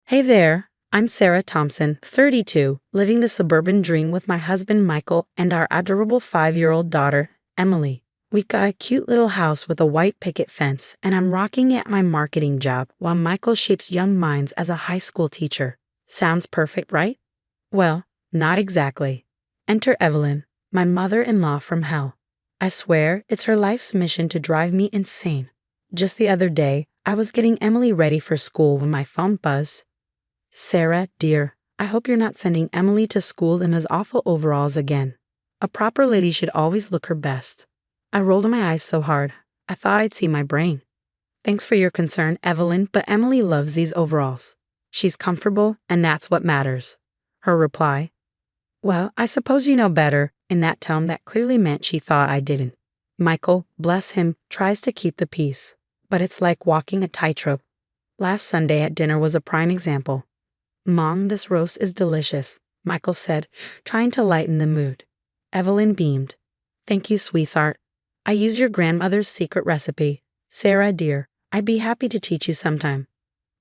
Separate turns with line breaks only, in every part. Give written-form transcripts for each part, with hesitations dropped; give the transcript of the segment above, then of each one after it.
Hey there, I'm Sarah Thompson, 32, living the suburban dream with my husband Michael and our adorable 5-year-old daughter, Emily. We've got a cute little house with a white picket fence, and I'm rocking at my marketing job while Michael shapes young minds as a high school teacher. Sounds perfect, right? Well, not exactly. Enter Evelyn, my mother-in-law from hell. I swear it's her life's mission to drive me insane. Just the other day, I was getting Emily ready for school when my phone buzzed. Sarah, dear, I hope you're not sending Emily to school in those awful overalls again. A proper lady should always look her best. I rolled my eyes so hard, I thought I'd see my brain. Thanks for your concern, Evelyn, but Emily loves these overalls. She's comfortable, and that's what matters. Her reply. Well, I suppose you know better, in that tone that clearly meant she thought I didn't. Michael, bless him, tries to keep the peace, but it's like walking a tightrope. Last Sunday at dinner was a prime example. Mom, this roast is delicious, Michael said, trying to lighten the mood. Evelyn beamed. Thank you, sweetheart. I used your grandmother's secret recipe. Sarah, dear, I'd be happy to teach you sometime.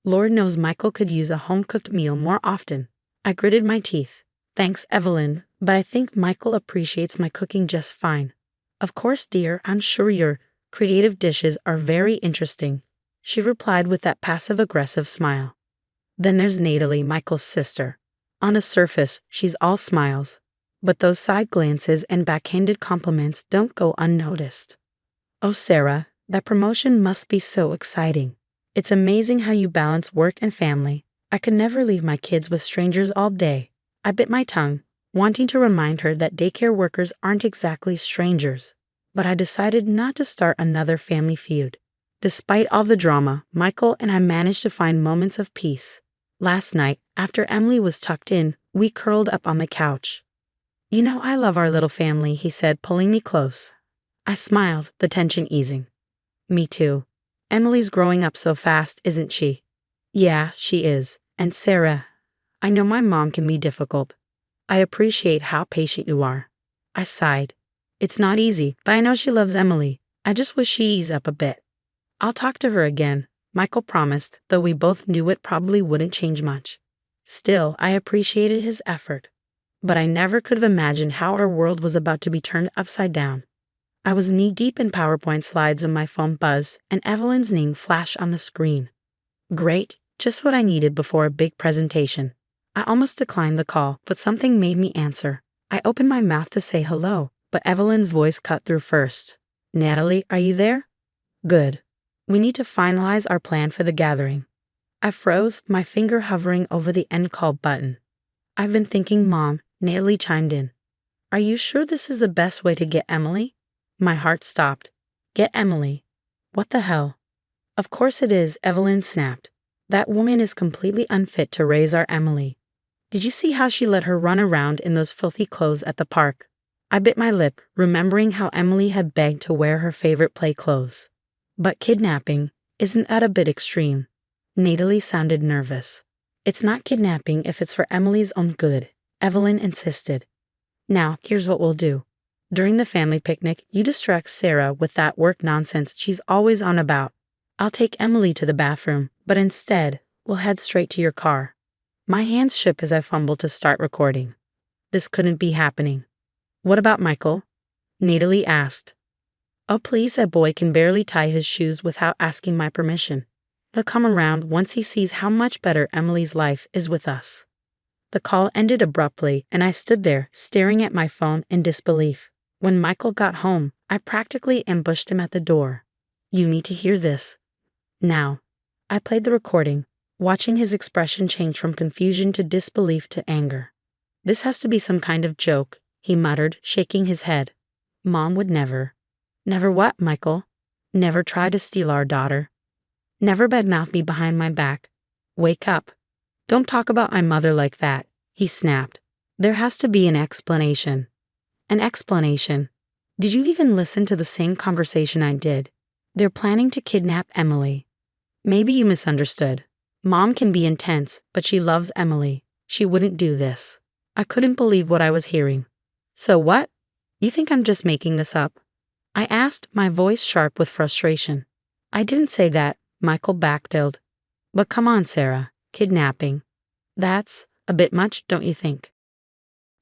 Lord knows Michael could use a home-cooked meal more often. I gritted my teeth. Thanks, Evelyn, but I think Michael appreciates my cooking just fine. Of course, dear, I'm sure your creative dishes are very interesting, she replied with that passive-aggressive smile. Then there's Natalie, Michael's sister. On the surface, she's all smiles, but those side glances and backhanded compliments don't go unnoticed. Oh, Sarah, that promotion must be so exciting. It's amazing how you balance work and family. I could never leave my kids with strangers all day. I bit my tongue, wanting to remind her that daycare workers aren't exactly strangers, but I decided not to start another family feud. Despite all the drama, Michael and I managed to find moments of peace. Last night, after Emily was tucked in, we curled up on the couch. You know, I love our little family, he said, pulling me close. I smiled, the tension easing. Me too. Emily's growing up so fast, isn't she? Yeah, she is. And Sarah, I know my mom can be difficult. I appreciate how patient you are. I sighed. It's not easy, but I know she loves Emily. I just wish she eased up a bit. I'll talk to her again, Michael promised, though we both knew it probably wouldn't change much. Still, I appreciated his effort. But I never could have imagined how our world was about to be turned upside down. I was knee-deep in PowerPoint slides when my phone buzzed and Evelyn's name flashed on the screen. Great, just what I needed before a big presentation. I almost declined the call, but something made me answer. I opened my mouth to say hello, but Evelyn's voice cut through first. Natalie, are you there? Good. We need to finalize our plan for the gathering. I froze, my finger hovering over the end call button. I've been thinking, Mom, Natalie chimed in. Are you sure this is the best way to get Emily? My heart stopped. Get Emily? What the hell? Of course it is, Evelyn snapped. That woman is completely unfit to raise our Emily. Did you see how she let her run around in those filthy clothes at the park? I bit my lip, remembering how Emily had begged to wear her favorite play clothes. But kidnapping, isn't that a bit extreme? Natalie sounded nervous. It's not kidnapping if it's for Emily's own good, Evelyn insisted. Now, here's what we'll do. During the family picnic, you distract Sarah with that work nonsense she's always on about. I'll take Emily to the bathroom, but instead, we'll head straight to your car. My hands shook as I fumbled to start recording. This couldn't be happening. What about Michael? Natalie asked. Oh, please, a boy can barely tie his shoes without asking my permission. He'll come around once he sees how much better Emily's life is with us. The call ended abruptly, and I stood there, staring at my phone in disbelief. When Michael got home, I practically ambushed him at the door. You need to hear this. Now. I played the recording, watching his expression change from confusion to disbelief to anger. This has to be some kind of joke, he muttered, shaking his head. Mom would never. Never what, Michael? Never try to steal our daughter. Never badmouth me behind my back. Wake up. Don't talk about my mother like that, he snapped. There has to be an explanation. An explanation. Did you even listen to the same conversation I did? They're planning to kidnap Emily. Maybe you misunderstood. Mom can be intense, but she loves Emily. She wouldn't do this. I couldn't believe what I was hearing. So what? You think I'm just making this up? I asked, my voice sharp with frustration. I didn't say that, Michael backpedaled. But come on, Sarah. Kidnapping. That's a bit much, don't you think?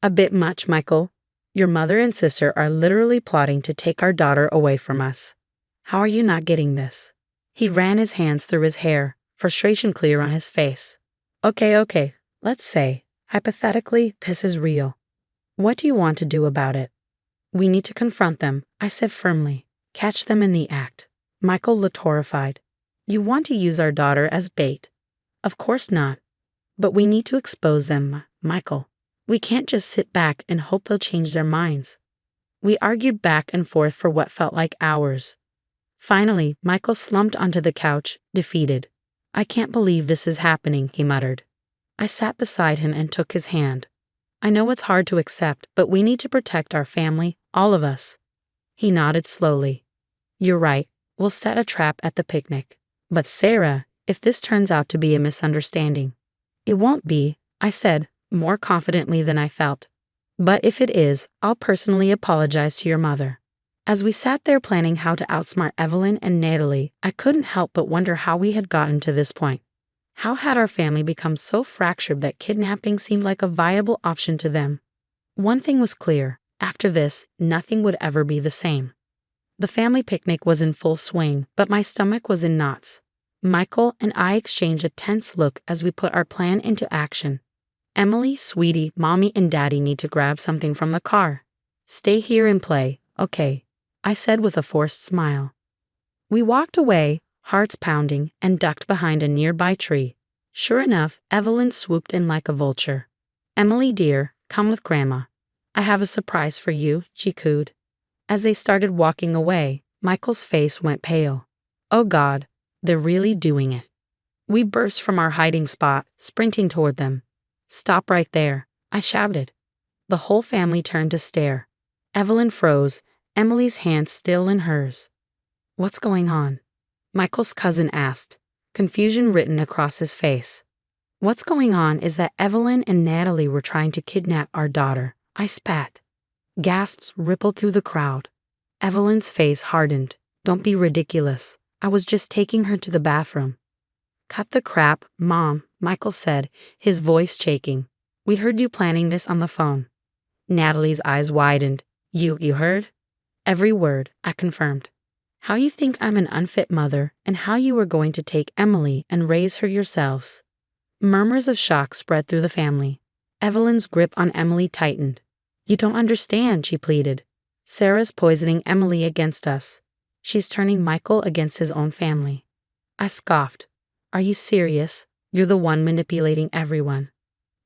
A bit much, Michael. Your mother and sister are literally plotting to take our daughter away from us. How are you not getting this? He ran his hands through his hair, frustration clear on his face. Okay, let's say, hypothetically, this is real. What do you want to do about it? We need to confront them, I said firmly. Catch them in the act. Michael looked horrified. You want to use our daughter as bait? Of course not. But we need to expose them, Michael. We can't just sit back and hope they'll change their minds. We argued back and forth for what felt like hours. Finally, Michael slumped onto the couch, defeated. I can't believe this is happening, he muttered. I sat beside him and took his hand. I know it's hard to accept, but we need to protect our family, all of us. He nodded slowly. You're right, we'll set a trap at the picnic. But Sarah, if this turns out to be a misunderstanding. It won't be, I said, more confidently than I felt. But if it is, I'll personally apologize to your mother. As we sat there planning how to outsmart Evelyn and Natalie, I couldn't help but wonder how we had gotten to this point. How had our family become so fractured that kidnapping seemed like a viable option to them? One thing was clear, after this, nothing would ever be the same. The family picnic was in full swing, but my stomach was in knots. Michael and I exchanged a tense look as we put our plan into action. Emily, sweetie, mommy and daddy need to grab something from the car. Stay here and play, okay, I said with a forced smile. We walked away, hearts pounding, and ducked behind a nearby tree. Sure enough, Evelyn swooped in like a vulture. Emily dear, come with Grandma. I have a surprise for you, she cooed. As they started walking away, Michael's face went pale. Oh God, they're really doing it. We burst from our hiding spot, sprinting toward them. Stop right there, I shouted. The whole family turned to stare. Evelyn froze, Emily's hand still in hers. What's going on? Michael's cousin asked, confusion written across his face. What's going on is that Evelyn and Natalie were trying to kidnap our daughter, I spat. Gasps rippled through the crowd. Evelyn's face hardened. Don't be ridiculous. I was just taking her to the bathroom. Cut the crap, Mom, Michael said, his voice shaking. We heard you planning this on the phone. Natalie's eyes widened. You heard? Every word, I confirmed. How you think I'm an unfit mother, and how you were going to take Emily and raise her yourselves. Murmurs of shock spread through the family. Evelyn's grip on Emily tightened. You don't understand, she pleaded. Sarah's poisoning Emily against us. She's turning Michael against his own family. I scoffed. Are you serious? You're the one manipulating everyone.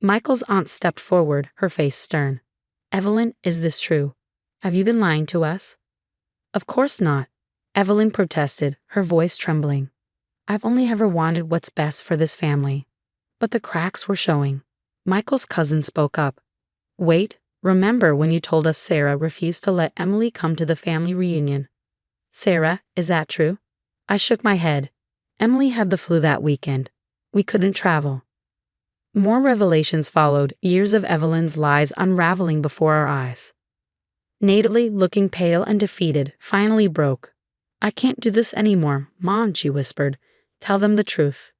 Michael's aunt stepped forward, her face stern. Evelyn, is this true? Have you been lying to us? Of course not. Evelyn protested, her voice trembling. I've only ever wanted what's best for this family. But the cracks were showing. Michael's cousin spoke up. Wait, remember when you told us Sarah refused to let Emily come to the family reunion? Sarah, is that true? I shook my head. Emily had the flu that weekend. We couldn't travel. More revelations followed, years of Evelyn's lies unraveling before our eyes. Natalie, looking pale and defeated, finally broke. I can't do this anymore, Mom, she whispered. Tell them the truth.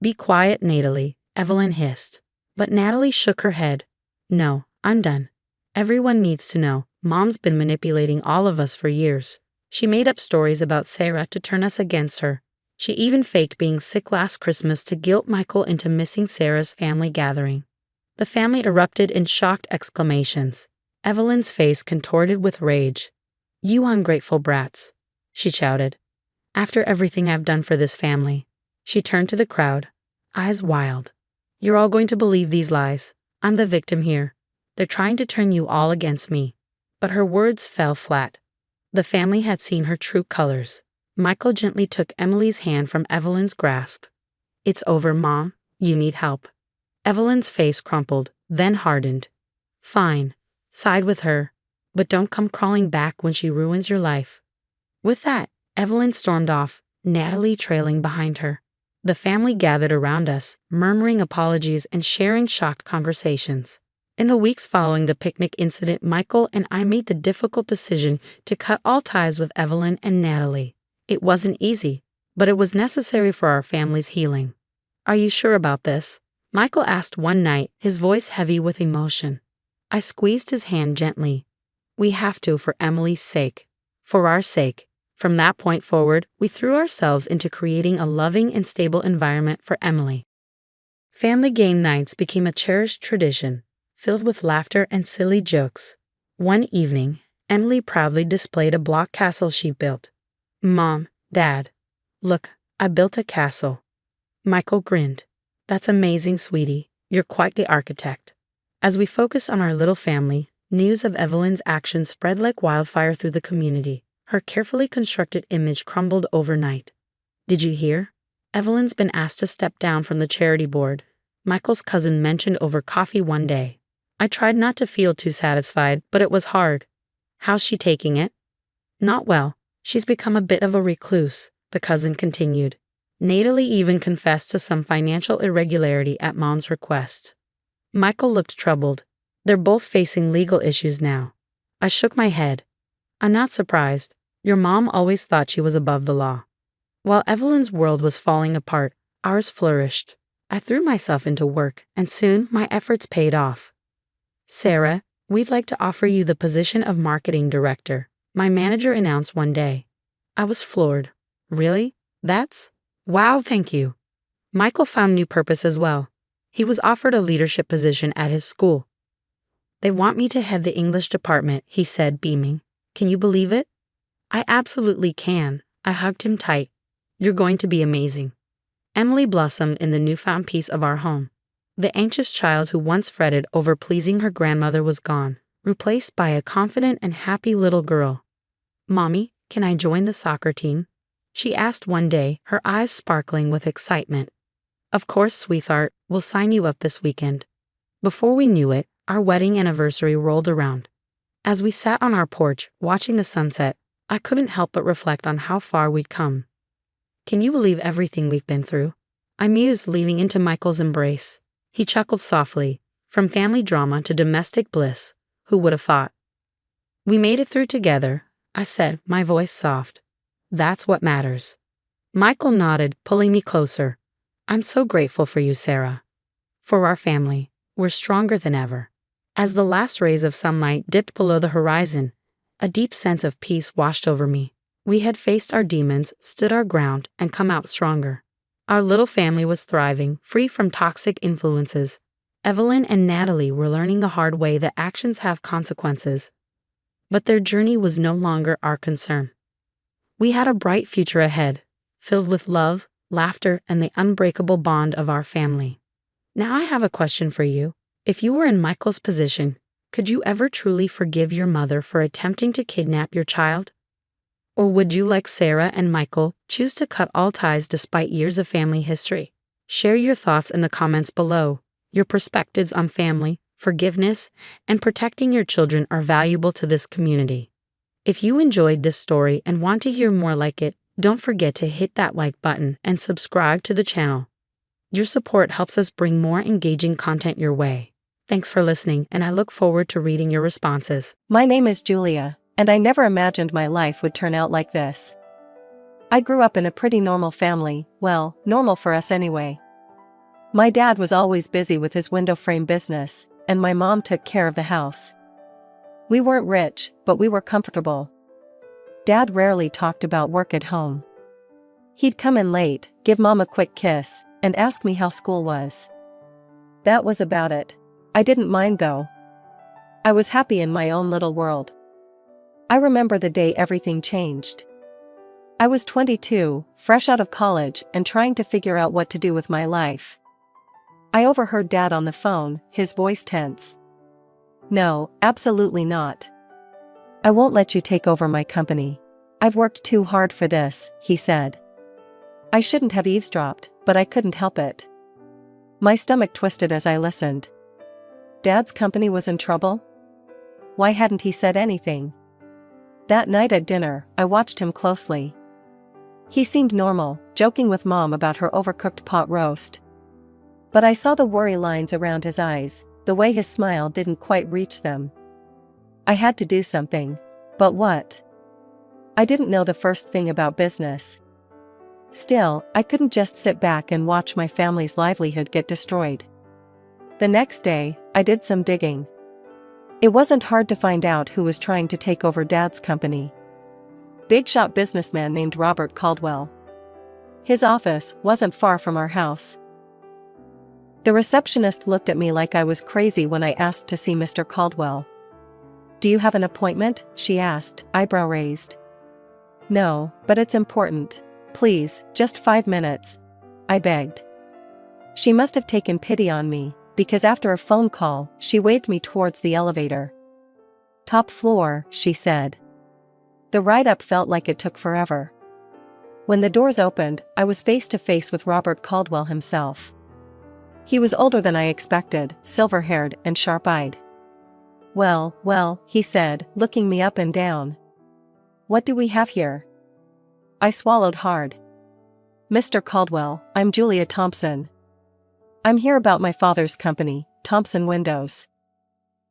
Be quiet, Natalie, Evelyn hissed. But Natalie shook her head. No, I'm done. Everyone needs to know. Mom's been manipulating all of us for years. She made up stories about Sarah to turn us against her. She even faked being sick last Christmas to guilt Michael into missing Sarah's family gathering. The family erupted in shocked exclamations. Evelyn's face contorted with rage. You ungrateful brats, she shouted. After everything I've done for this family. She turned to the crowd, eyes wild. You're all going to believe these lies. I'm the victim here. They're trying to turn you all against me. But her words fell flat. The family had seen her true colors. Michael gently took Emily's hand from Evelyn's grasp. It's over, Mom. You need help. Evelyn's face crumpled, then hardened. Fine. Side with her. But don't come crawling back when she ruins your life. With that, Evelyn stormed off, Natalie trailing behind her. The family gathered around us, murmuring apologies and sharing shocked conversations. In the weeks following the picnic incident, Michael and I made the difficult decision to cut all ties with Evelyn and Natalie. It wasn't easy, but it was necessary for our family's healing. Are you sure about this? Michael asked one night, his voice heavy with emotion. I squeezed his hand gently. We have to for Emily's sake. For our sake. From that point forward, we threw ourselves into creating a loving and stable environment for Emily. Family game nights became a cherished tradition, filled with laughter and silly jokes. One evening, Emily proudly displayed a block castle she built. Mom, Dad, look, I built a castle. Michael grinned. That's amazing, sweetie. You're quite the architect. As we focused on our little family, news of Evelyn's actions spread like wildfire through the community. Her carefully constructed image crumbled overnight. Did you hear? Evelyn's been asked to step down from the charity board, Michael's cousin mentioned over coffee one day. I tried not to feel too satisfied, but it was hard. How's she taking it? Not well. She's become a bit of a recluse, the cousin continued. Natalie even confessed to some financial irregularity at Mom's request. Michael looked troubled. They're both facing legal issues now. I shook my head. I'm not surprised. Your mom always thought she was above the law. While Evelyn's world was falling apart, ours flourished. I threw myself into work, and soon my efforts paid off. Sarah, we'd like to offer you the position of marketing director, my manager announced one day. I was floored. Really? Wow, thank you. Michael found new purpose as well. He was offered a leadership position at his school. They want me to head the English department, he said, beaming. Can you believe it? I absolutely can. I hugged him tight. You're going to be amazing. Emily blossomed in the newfound peace of our home. The anxious child who once fretted over pleasing her grandmother was gone, replaced by a confident and happy little girl. Mommy, can I join the soccer team? She asked one day, her eyes sparkling with excitement. Of course, sweetheart, we'll sign you up this weekend. Before we knew it, our wedding anniversary rolled around. As we sat on our porch, watching the sunset, I couldn't help but reflect on how far we'd come. Can you believe everything we've been through? I mused, leaning into Michael's embrace. He chuckled softly. From family drama to domestic bliss, who would have thought? We made it through together, I said, my voice soft. That's what matters. Michael nodded, pulling me closer. I'm so grateful for you, Sarah. For our family, we're stronger than ever. As the last rays of sunlight dipped below the horizon, a deep sense of peace washed over me. We had faced our demons, stood our ground, and come out stronger. Our little family was thriving, free from toxic influences. Evelyn and Natalie were learning the hard way that actions have consequences. But their journey was no longer our concern. We had a bright future ahead, filled with love, laughter, and the unbreakable bond of our family. Now I have a question for you. If you were in Michael's position, could you ever truly forgive your mother for attempting to kidnap your child? Or would you, like Sarah and Michael, choose to cut all ties despite years of family history? Share your thoughts in the comments below. Your perspectives on family, forgiveness, and protecting your children are valuable to this community. If you enjoyed this story and want to hear more like it, don't forget to hit that like button and subscribe to the channel. Your support helps us bring more engaging content your way. Thanks for listening, and I look forward to reading your responses.
My name is Julia, and I never imagined my life would turn out like this. I grew up in a pretty normal family, well, normal for us anyway. My dad was always busy with his window frame business, and my mom took care of the house. We weren't rich, but we were comfortable. Dad rarely talked about work at home. He'd come in late, give Mom a quick kiss, and ask me how school was. That was about it. I didn't mind though. I was happy in my own little world. I remember the day everything changed. I was 22, fresh out of college and trying to figure out what to do with my life. I overheard Dad on the phone, his voice tense. No, absolutely not. I won't let you take over my company. I've worked too hard for this, he said. I shouldn't have eavesdropped, but I couldn't help it. My stomach twisted as I listened. Dad's company was in trouble? Why hadn't he said anything? That night at dinner, I watched him closely. He seemed normal, joking with Mom about her overcooked pot roast. But I saw the worry lines around his eyes, the way his smile didn't quite reach them. I had to do something. But what? I didn't know the first thing about business. Still, I couldn't just sit back and watch my family's livelihood get destroyed. The next day, I did some digging. It wasn't hard to find out who was trying to take over Dad's company. Big shot businessman named Robert Caldwell. His office wasn't far from our house. The receptionist looked at me like I was crazy when I asked to see Mr. Caldwell. "Do you have an appointment?" she asked, eyebrow raised. "No, but it's important. Please, just 5 minutes," I begged. She must have taken pity on me, because after a phone call, she waved me towards the elevator. "Top floor," she said. The ride up felt like it took forever. When the doors opened, I was face to face with Robert Caldwell himself. He was older than I expected, silver-haired and sharp-eyed. Well, he said, looking me up and down. "What do we have here?" I swallowed hard. "Mr. Caldwell, I'm Julia Thompson. I'm here about my father's company, Thompson Windows."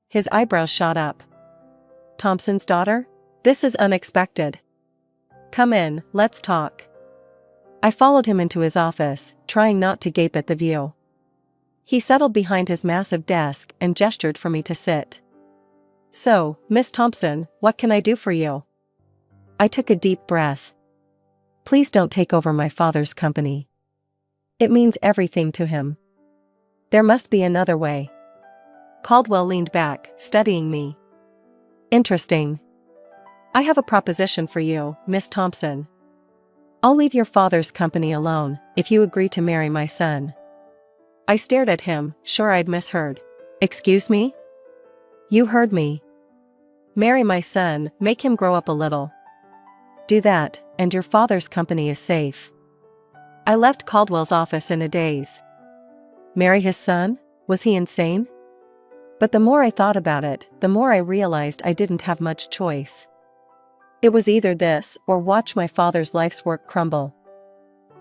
His eyebrows shot up. "Thompson's daughter? This is unexpected. Come in, let's talk." I followed him into his office, trying not to gape at the view. He settled behind his massive desk and gestured for me to sit. "So, Miss Thompson, what can I do for you?" I took a deep breath. "Please don't take over my father's company. It means everything to him. There must be another way." Caldwell leaned back, studying me. "Interesting. I have a proposition for you, Miss Thompson. I'll leave your father's company alone, if you agree to marry my son." I stared at him, sure I'd misheard. "Excuse me?" "You heard me. Marry my son, make him grow up a little. Do that, and your father's company is safe." I left Caldwell's office in a daze. Marry his son? Was he insane? But the more I thought about it, the more I realized I didn't have much choice. It was either this, or watch my father's life's work crumble.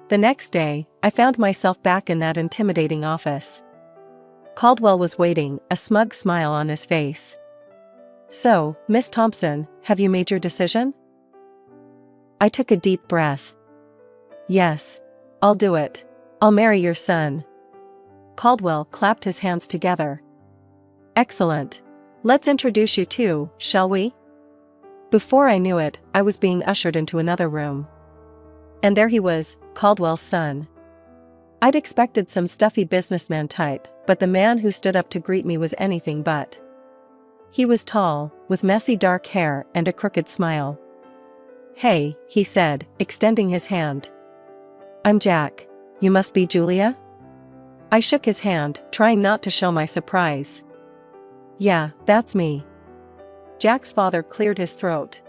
The next day, I found myself back in that intimidating office. Caldwell was waiting, a smug smile on his face. "So, Miss Thompson, have you made your decision?" I took a deep breath. "Yes. I'll do it. I'll marry your son." Caldwell clapped his hands together. "Excellent. Let's introduce you two, shall we?" Before I knew it, I was being ushered into another room. And there he was, Caldwell's son. I'd expected some stuffy businessman type, but the man who stood up to greet me was anything but. He was tall, with messy dark hair and a crooked smile. "Hey," he said, extending his hand. "I'm Jack. You must be Julia?" I shook his hand, trying not to show my surprise. "Yeah, that's me." Jack's father cleared his throat.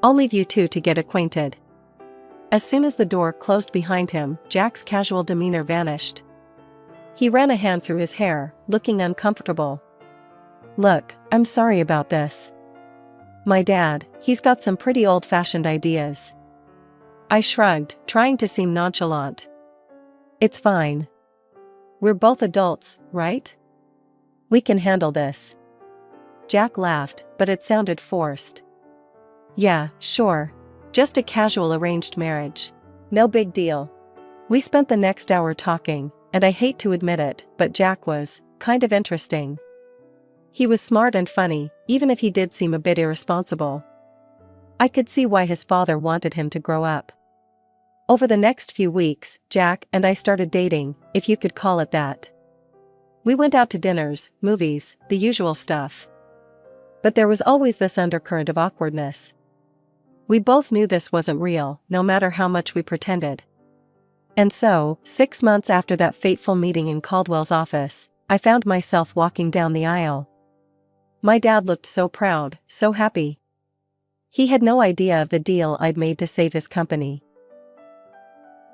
"I'll leave you two to get acquainted." As soon as the door closed behind him, Jack's casual demeanor vanished. He ran a hand through his hair, looking uncomfortable. "Look, I'm sorry about this. My dad, he's got some pretty old-fashioned ideas." I shrugged, trying to seem nonchalant. "It's fine. We're both adults, right? We can handle this." Jack laughed, but it sounded forced. "Yeah, sure. Just a casual arranged marriage. No big deal." We spent the next hour talking, and I hate to admit it, but Jack was kind of interesting. He was smart and funny, even if he did seem a bit irresponsible. I could see why his father wanted him to grow up. Over the next few weeks, Jack and I started dating, if you could call it that. We went out to dinners, movies, the usual stuff. But there was always this undercurrent of awkwardness. We both knew this wasn't real, no matter how much we pretended. And so, 6 months after that fateful meeting in Caldwell's office, I found myself walking down the aisle. My dad looked so proud, so happy. He had no idea of the deal I'd made to save his company.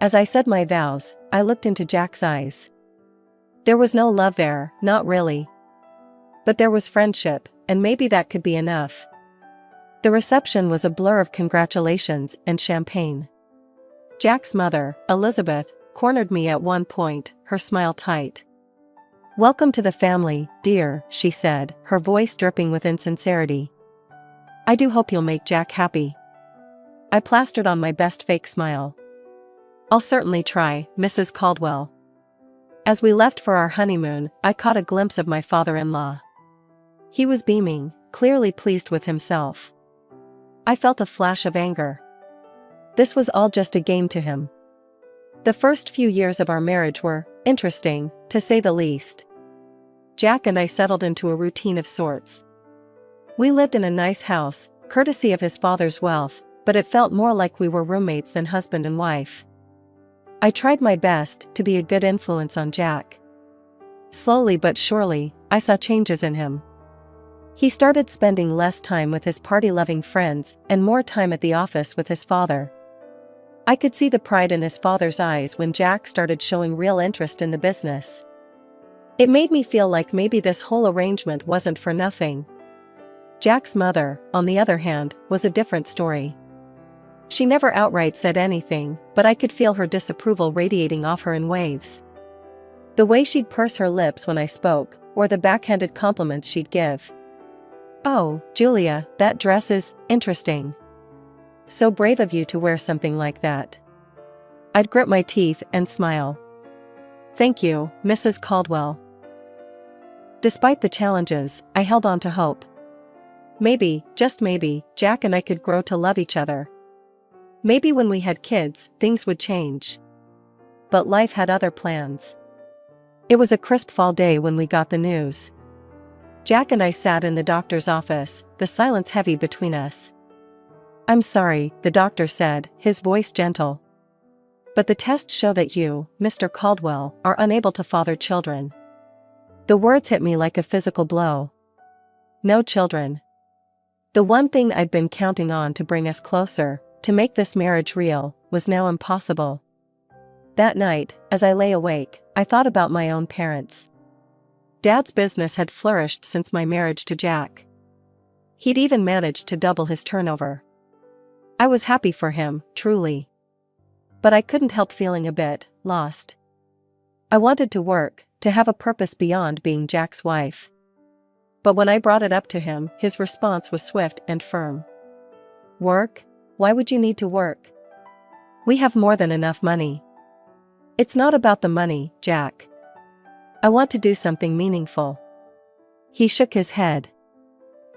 As I said my vows, I looked into Jack's eyes. There was no love there, not really. But there was friendship, and maybe that could be enough. The reception was a blur of congratulations and champagne. Jack's mother, Elizabeth, cornered me at one point, her smile tight. "Welcome to the family, dear," she said, her voice dripping with insincerity. "I do hope you'll make Jack happy." I plastered on my best fake smile. I'll certainly try, Mrs. Caldwell. As we left for our honeymoon, I caught a glimpse of my father-in-law. He was beaming, clearly pleased with himself. I felt a flash of anger. This was all just a game to him. The first few years of our marriage were interesting, to say the least. Jack and I settled into a routine of sorts. We lived in a nice house, courtesy of his father's wealth, but it felt more like we were roommates than husband and wife. I tried my best to be a good influence on Jack. Slowly but surely, I saw changes in him. He started spending less time with his party-loving friends and more time at the office with his father. I could see the pride in his father's eyes when Jack started showing real interest in the business. It made me feel like maybe this whole arrangement wasn't for nothing. Jack's mother, on the other hand, was a different story. She never outright said anything, but I could feel her disapproval radiating off her in waves. The way she'd purse her lips when I spoke, or the backhanded compliments she'd give. "Oh, Julia, that dress is interesting. So brave of you to wear something like that." I'd grit my teeth and smile. "Thank you, Mrs. Caldwell." Despite the challenges, I held on to hope. Maybe, just maybe, Jack and I could grow to love each other. Maybe when we had kids, things would change. But life had other plans. It was a crisp fall day when we got the news. Jack and I sat in the doctor's office, the silence heavy between us. "I'm sorry," the doctor said, his voice gentle. "But the tests show that you, Mr. Caldwell, are unable to father children." The words hit me like a physical blow. No children. The one thing I'd been counting on to bring us closer, to make this marriage real, was now impossible. That night, as I lay awake, I thought about my own parents. Dad's business had flourished since my marriage to Jack. He'd even managed to double his turnover. I was happy for him, truly. But I couldn't help feeling a bit lost. I wanted to work, to have a purpose beyond being Jack's wife. But when I brought it up to him, his response was swift and firm. "Work? Why would you need to work? We have more than enough money." "It's not about the money, Jack. I want to do something meaningful." He shook his head.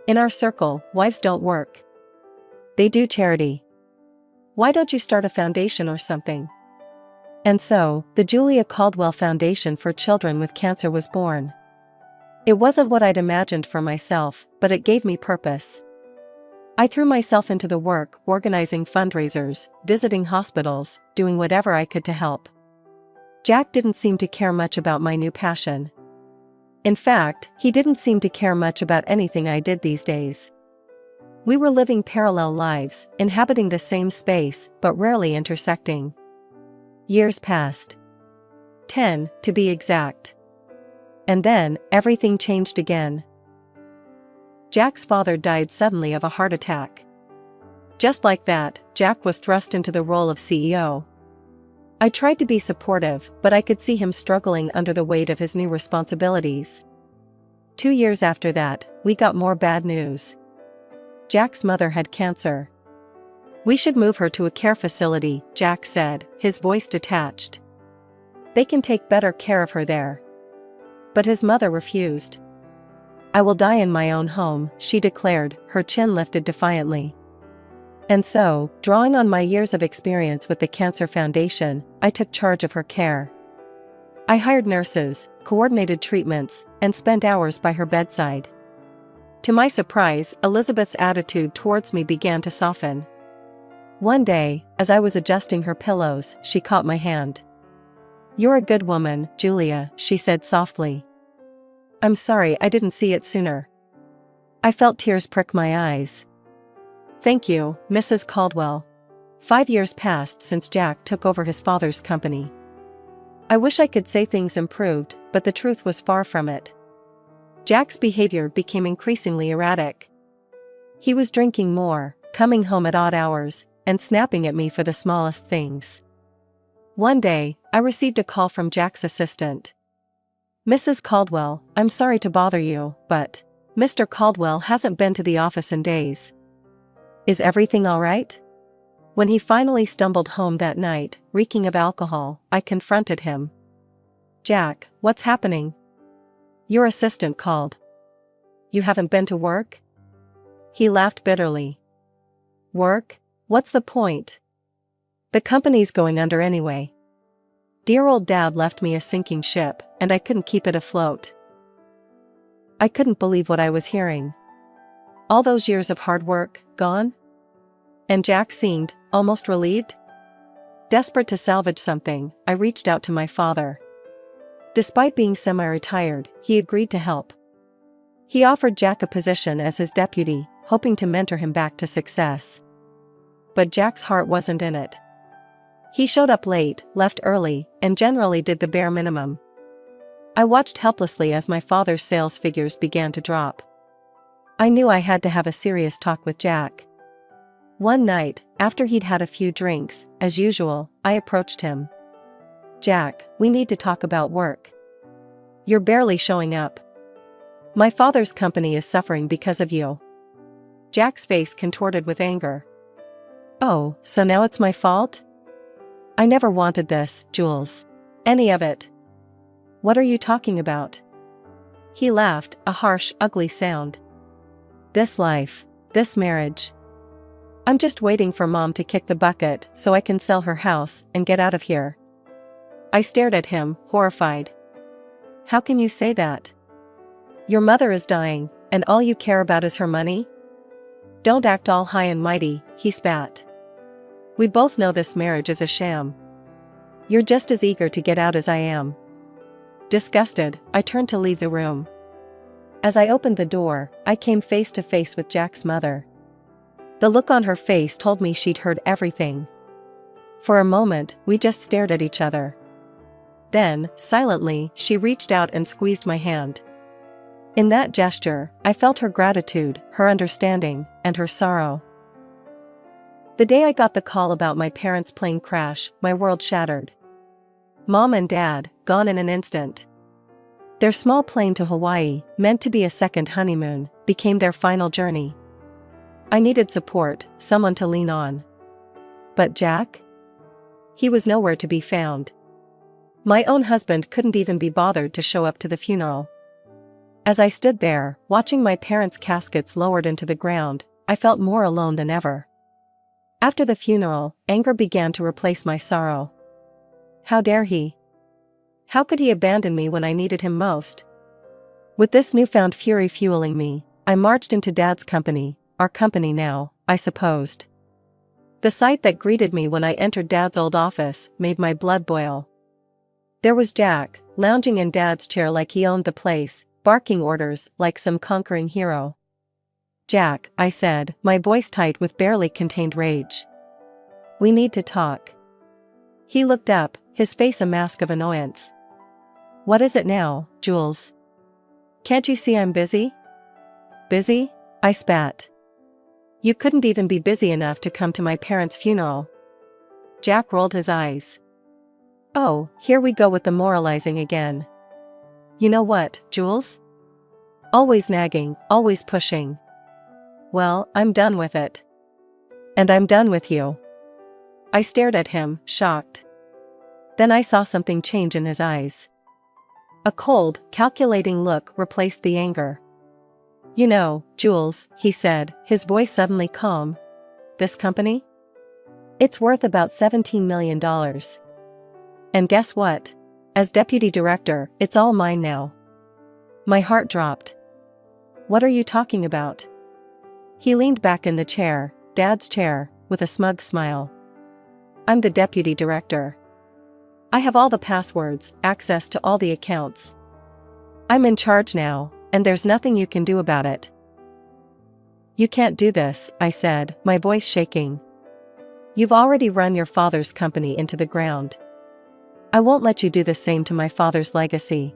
"In our circle, wives don't work. They do charity. Why don't you start a foundation or something?" And so, the Julia Caldwell Foundation for Children with Cancer was born. It wasn't what I'd imagined for myself, but it gave me purpose. I threw myself into the work, organizing fundraisers, visiting hospitals, doing whatever I could to help. Jack didn't seem to care much about my new passion. In fact, he didn't seem to care much about anything I did these days. We were living parallel lives, inhabiting the same space, but rarely intersecting. Years passed. 10, to be exact. And then, everything changed again. Jack's father died suddenly of a heart attack. Just like that, Jack was thrust into the role of CEO. I tried to be supportive, but I could see him struggling under the weight of his new responsibilities. 2 years after that, we got more bad news. Jack's mother had cancer. "We should move her to a care facility," Jack said, his voice detached. "They can take better care of her there." But his mother refused. "I will die in my own home," she declared, her chin lifted defiantly. And so, drawing on my years of experience with the Cancer Foundation, I took charge of her care. I hired nurses, coordinated treatments, and spent hours by her bedside. To my surprise, Elizabeth's attitude towards me began to soften. One day, as I was adjusting her pillows, she caught my hand. "You're a good woman, Julia," she said softly. "I'm sorry I didn't see it sooner." I felt tears prick my eyes. "Thank you, Mrs. Caldwell." 5 years passed since Jack took over his father's company. I wish I could say things improved, but the truth was far from it. Jack's behavior became increasingly erratic. He was drinking more, coming home at odd hours, and snapping at me for the smallest things. One day, I received a call from Jack's assistant. "Mrs. Caldwell, I'm sorry to bother you, but Mr. Caldwell hasn't been to the office in days. Is everything all right? When he finally stumbled home that night, reeking of alcohol, I confronted him. "Jack, what's happening?" "Your assistant called." "You haven't been to work?" He laughed bitterly. "Work? What's the point? The company's going under anyway." Dear old Dad left me a sinking ship, and I couldn't keep it afloat. I couldn't believe what I was hearing. All those years of hard work, gone? And Jack seemed almost relieved. Desperate to salvage something, I reached out to my father. Despite being semi-retired, he agreed to help. He offered Jack a position as his deputy, hoping to mentor him back to success. But Jack's heart wasn't in it. He showed up late, left early, and generally did the bare minimum. I watched helplessly as my father's sales figures began to drop. I knew I had to have a serious talk with Jack. One night, after he'd had a few drinks, as usual, I approached him. "Jack, we need to talk about work. You're barely showing up. My father's company is suffering because of you." Jack's face contorted with anger. "Oh, so now it's my fault? I never wanted this, Jules. Any of it." "What are you talking about?" He laughed, a harsh, ugly sound. "This life, this marriage. I'm just waiting for Mom to kick the bucket so I can sell her house and get out of here." I stared at him, horrified. "How can you say that? Your mother is dying, and all you care about is her money? Don't act all high and mighty," he spat. "We both know this marriage is a sham. You're just as eager to get out as I am." Disgusted, I turned to leave the room. As I opened the door, I came face to face with Jack's mother. The look on her face told me she'd heard everything. For a moment, we just stared at each other. Then, silently, she reached out and squeezed my hand. In that gesture, I felt her gratitude, her understanding, and her sorrow. The day I got the call about my parents' plane crash, my world shattered. Mom and Dad, gone in an instant. Their small plane to Hawaii, meant to be a second honeymoon, became their final journey. I needed support, someone to lean on. But Jack? He was nowhere to be found. My own husband couldn't even be bothered to show up to the funeral. As I stood there, watching my parents' caskets lowered into the ground, I felt more alone than ever. After the funeral, anger began to replace my sorrow. How dare he? How could he abandon me when I needed him most? With this newfound fury fueling me, I marched into Dad's company, our company now, I supposed. The sight that greeted me when I entered Dad's old office made my blood boil. There was Jack, lounging in Dad's chair like he owned the place, barking orders like some conquering hero. "Jack," I said, my voice tight with barely contained rage. "We need to talk." He looked up, his face a mask of annoyance. "What is it now, Jules? Can't you see I'm busy?" "Busy?" I spat. "You couldn't even be busy enough to come to my parents' funeral." Jack rolled his eyes. "Oh, here we go with the moralizing again. You know what, Jules? Always nagging, always pushing. Well, I'm done with it. And I'm done with you." I stared at him, shocked. Then I saw something change in his eyes. A cold, calculating look replaced the anger. "You know, Jules," he said, his voice suddenly calm, "this company? It's worth about $17 million. And guess what? As deputy director, it's all mine now." My heart dropped. "What are you talking about?" He leaned back in the chair, Dad's chair, with a smug smile. "I'm the deputy director. I have all the passwords, access to all the accounts. I'm in charge now, and there's nothing you can do about it." "You can't do this," I said, my voice shaking. "You've already run your father's company into the ground. I won't let you do the same to my father's legacy."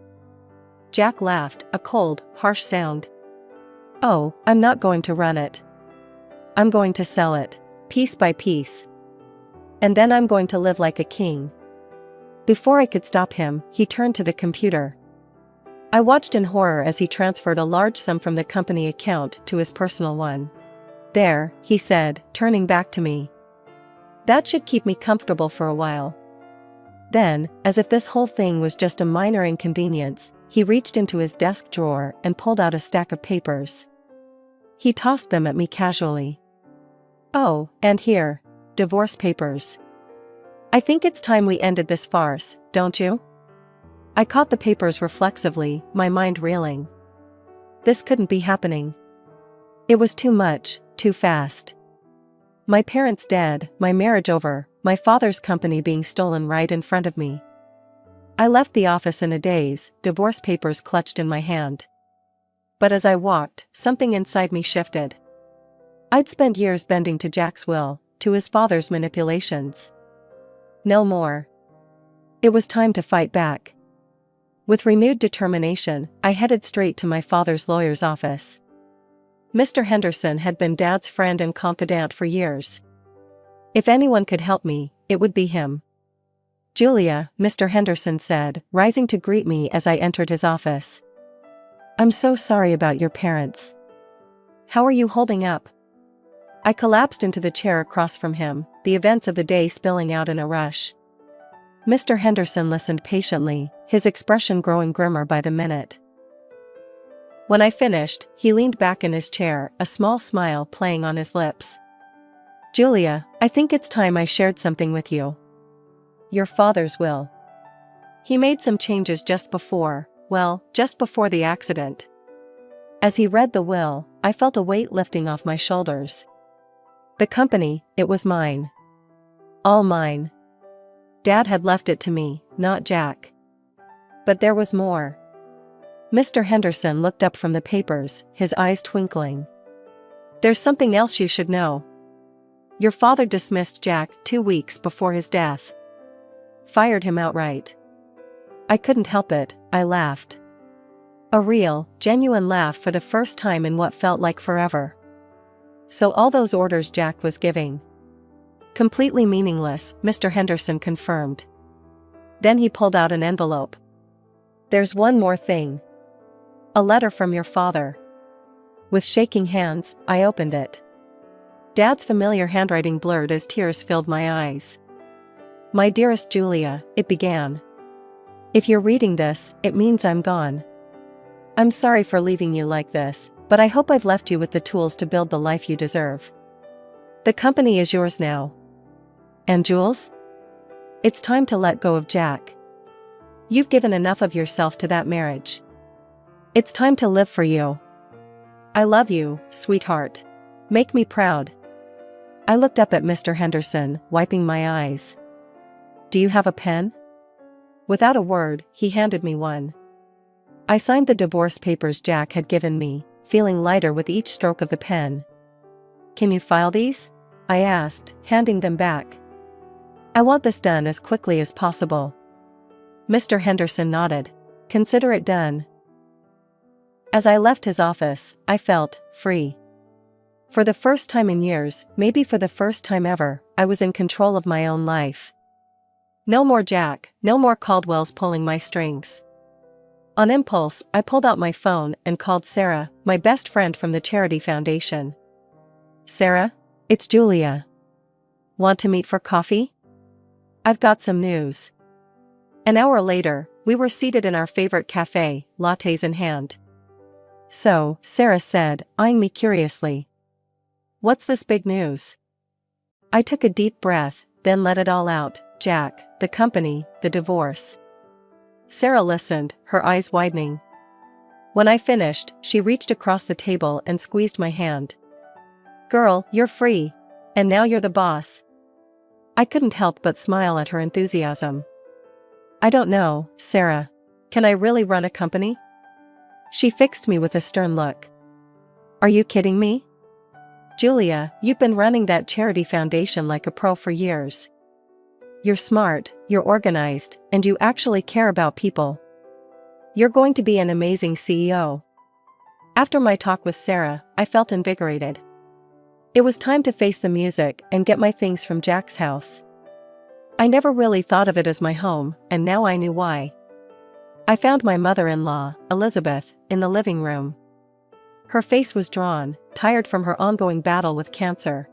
Jack laughed, a cold, harsh sound. "Oh, I'm not going to run it. I'm going to sell it, piece by piece. And then I'm going to live like a king." Before I could stop him, he turned to the computer. I watched in horror as he transferred a large sum from the company account to his personal one. "There," he said, turning back to me. That should keep me comfortable for a while. Then, as if this whole thing was just a minor inconvenience, he reached into his desk drawer and pulled out a stack of papers. He tossed them at me casually. "Oh, and here. Divorce papers. I think it's time we ended this farce, don't you?" I caught the papers reflexively, my mind reeling. This couldn't be happening. It was too much, too fast. My parents dead, my marriage over, my father's company being stolen right in front of me. I left the office in a daze, divorce papers clutched in my hand. But as I walked, something inside me shifted. I'd spent years bending to Jack's will, to his father's manipulations. No more. It was time to fight back. With renewed determination, I headed straight to my father's lawyer's office. Mr. Henderson had been Dad's friend and confidant for years. If anyone could help me, it would be him. "Julia," Mr. Henderson said, rising to greet me as I entered his office. "I'm so sorry about your parents. How are you holding up?" I collapsed into the chair across from him, the events of the day spilling out in a rush. Mr. Henderson listened patiently, his expression growing grimmer by the minute. When I finished, he leaned back in his chair, a small smile playing on his lips. "Julia, I think it's time I shared something with you. Your father's will. He made some changes just before the accident." As he read the will, I felt a weight lifting off my shoulders. The company, it was mine. All mine. Dad had left it to me, not Jack. But there was more. Mr. Henderson looked up from the papers, his eyes twinkling. "There's something else you should know. Your father dismissed Jack 2 weeks before his death. Fired him outright." I couldn't help it, I laughed. A real, genuine laugh for the first time in what felt like forever. So all those orders Jack was giving. Completely meaningless, Mr. Henderson confirmed. Then he pulled out an envelope. "There's one more thing. A letter from your father." With shaking hands, I opened it. Dad's familiar handwriting blurred as tears filled my eyes. "My dearest Julia," it began. "If you're reading this, it means I'm gone. I'm sorry for leaving you like this, but I hope I've left you with the tools to build the life you deserve. The company is yours now. And Jules? It's time to let go of Jack. You've given enough of yourself to that marriage. It's time to live for you. I love you, sweetheart. Make me proud." I looked up at Mr. Henderson, wiping my eyes. "Do you have a pen?" Without a word, he handed me one. I signed the divorce papers Jack had given me, feeling lighter with each stroke of the pen. "Can you file these?" I asked, handing them back. "I want this done as quickly as possible." Mr. Henderson nodded. "Consider it done." As I left his office, I felt free. For the first time in years, maybe for the first time ever, I was in control of my own life. No more Jack, no more Caldwell's pulling my strings. On impulse, I pulled out my phone and called Sarah, my best friend from the charity foundation. "Sarah? It's Julia. Want to meet for coffee? I've got some news." An hour later, we were seated in our favorite cafe, lattes in hand. "So," Sarah said, eyeing me curiously. "What's this big news?" I took a deep breath, then let it all out. Jack, the company, the divorce. Sarah listened, her eyes widening. When I finished, she reached across the table and squeezed my hand. "Girl, you're free. And now you're the boss." I couldn't help but smile at her enthusiasm. "I don't know, Sarah. Can I really run a company?" She fixed me with a stern look. "Are you kidding me? Julia, you've been running that charity foundation like a pro for years. You're smart, you're organized, and you actually care about people. You're going to be an amazing CEO." After my talk with Sarah, I felt invigorated. It was time to face the music and get my things from Jack's house. I never really thought of it as my home, and now I knew why. I found my mother-in-law, Elizabeth, in the living room. Her face was drawn, tired from her ongoing battle with cancer.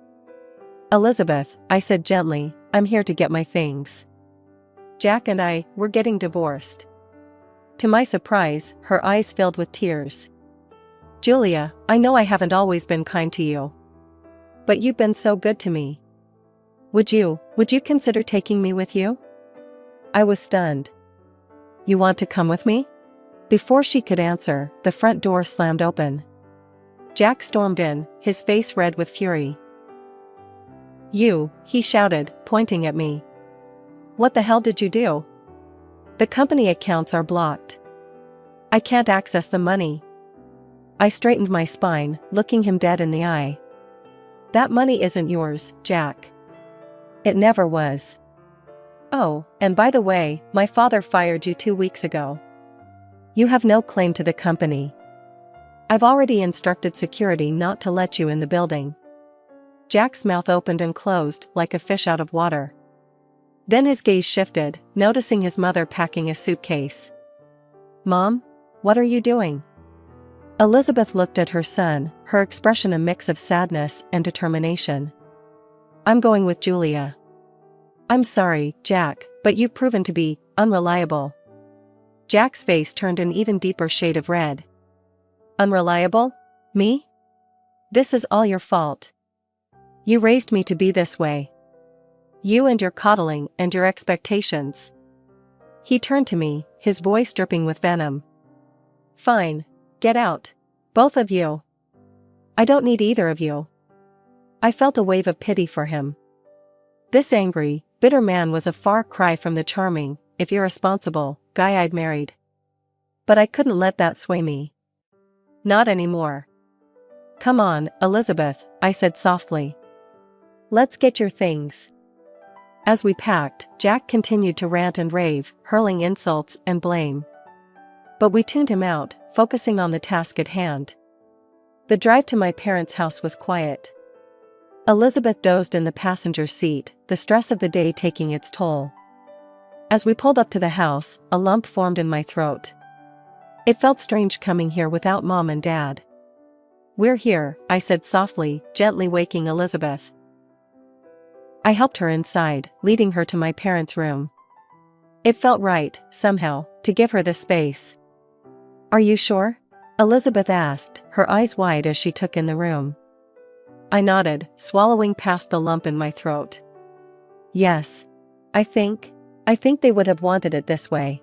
Elizabeth, I said gently, I'm here to get my things. Jack and I were getting divorced. To my surprise, her eyes filled with tears. Julia, I know I haven't always been kind to you. But you've been so good to me. Would you consider taking me with you? I was stunned. You want to come with me? Before she could answer, the front door slammed open. Jack stormed in, his face red with fury. You, he shouted, pointing at me. What the hell did you do? The company accounts are blocked. I can't access the money. I straightened my spine, looking him dead in the eye. That money isn't yours, Jack. It never was. Oh, and by the way, my father fired you 2 weeks ago. You have no claim to the company. I've already instructed security not to let you in the building. Jack's mouth opened and closed like a fish out of water. Then his gaze shifted, noticing his mother packing a suitcase. Mom, what are you doing? Elizabeth looked at her son, her expression a mix of sadness and determination. I'm going with Julia. I'm sorry, Jack, but you've proven to be unreliable. Jack's face turned an even deeper shade of red. Unreliable? Me? This is all your fault. You raised me to be this way. You and your coddling and your expectations. He turned to me, his voice dripping with venom. Fine, get out. Both of you. I don't need either of you. I felt a wave of pity for him. This angry, bitter man was a far cry from the charming, if irresponsible, guy I'd married. But I couldn't let that sway me. Not anymore. Come on, Elizabeth, I said softly. Let's get your things. As we packed, Jack continued to rant and rave, hurling insults and blame. But we tuned him out, focusing on the task at hand. The drive to my parents' house was quiet. Elizabeth dozed in the passenger seat, the stress of the day taking its toll. As we pulled up to the house, a lump formed in my throat. It felt strange coming here without Mom and Dad. We're here, I said softly, gently waking Elizabeth. I helped her inside, leading her to my parents' room. It felt right, somehow, to give her the space. Are you sure? Elizabeth asked, her eyes wide as she took in the room. I nodded, swallowing past the lump in my throat. Yes. I think they would have wanted it this way.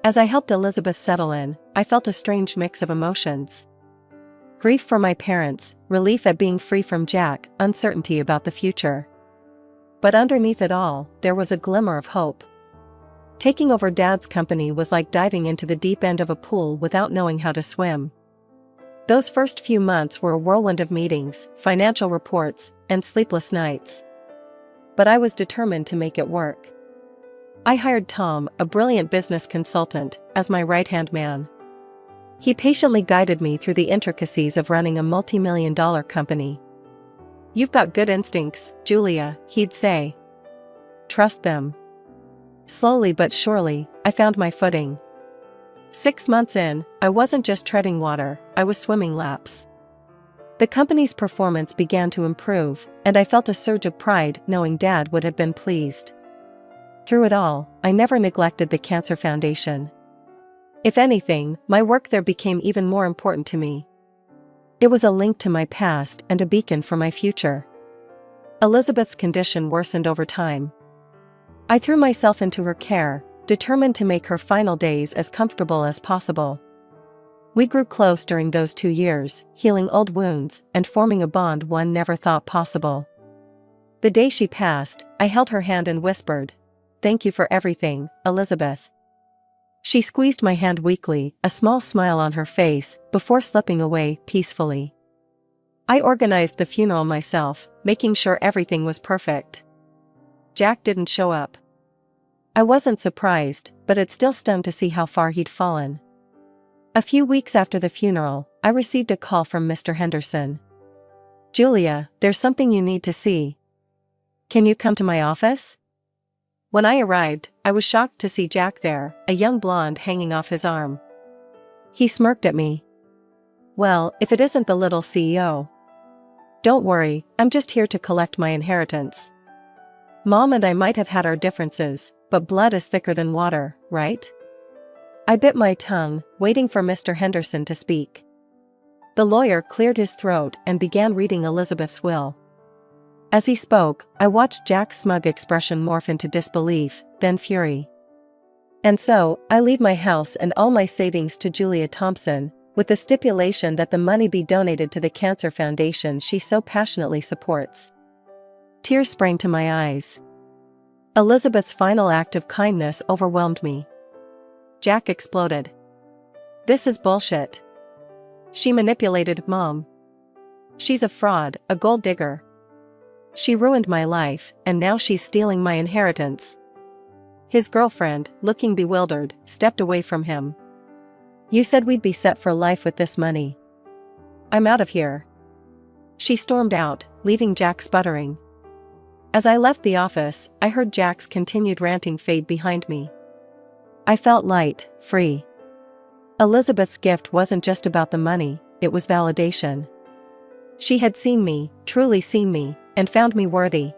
As I helped Elizabeth settle in, I felt a strange mix of emotions. Grief for my parents, relief at being free from Jack, uncertainty about the future. But underneath it all, there was a glimmer of hope. Taking over Dad's company was like diving into the deep end of a pool without knowing how to swim. Those first few months were a whirlwind of meetings, financial reports, and sleepless nights. But I was determined to make it work. I hired Tom, a brilliant business consultant, as my right-hand man. He patiently guided me through the intricacies of running a multi-million-dollar company. You've got good instincts, Julia, he'd say. Trust them. Slowly but surely, I found my footing. 6 months in, I wasn't just treading water, I was swimming laps. The company's performance began to improve, and I felt a surge of pride knowing Dad would have been pleased. Through it all, I never neglected the Cancer Foundation. If anything, my work there became even more important to me. It was a link to my past and a beacon for my future. Elizabeth's condition worsened over time. I threw myself into her care, determined to make her final days as comfortable as possible. We grew close during those 2 years, healing old wounds and forming a bond one never thought possible. The day she passed, I held her hand and whispered, "Thank you for everything, Elizabeth." She squeezed my hand weakly, a small smile on her face, before slipping away peacefully. I organized the funeral myself, making sure everything was perfect. Jack didn't show up. I wasn't surprised, but it still stung to see how far he'd fallen. A few weeks after the funeral, I received a call from Mr. Henderson. "Julia, there's something you need to see. Can you come to my office?" When I arrived, I was shocked to see Jack there, a young blonde hanging off his arm. He smirked at me. "Well, if it isn't the little CEO." Don't worry, I'm just here to collect my inheritance. Mom and I might have had our differences, but blood is thicker than water, right? I bit my tongue, waiting for Mr. Henderson to speak. The lawyer cleared his throat and began reading Elizabeth's will. As he spoke, I watched Jack's smug expression morph into disbelief, then fury. And so, I leave my house and all my savings to Julia Thompson, with the stipulation that the money be donated to the cancer foundation she so passionately supports. Tears sprang to my eyes. Elizabeth's final act of kindness overwhelmed me. Jack exploded. This is bullshit. She manipulated Mom. She's a fraud, a gold digger. She ruined my life, and now she's stealing my inheritance. His girlfriend, looking bewildered, stepped away from him. You said we'd be set for life with this money. I'm out of here. She stormed out, leaving Jack sputtering. As I left the office, I heard Jack's continued ranting fade behind me. I felt light, free. Elizabeth's gift wasn't just about the money, it was validation. She had seen me, truly seen me, and found me worthy,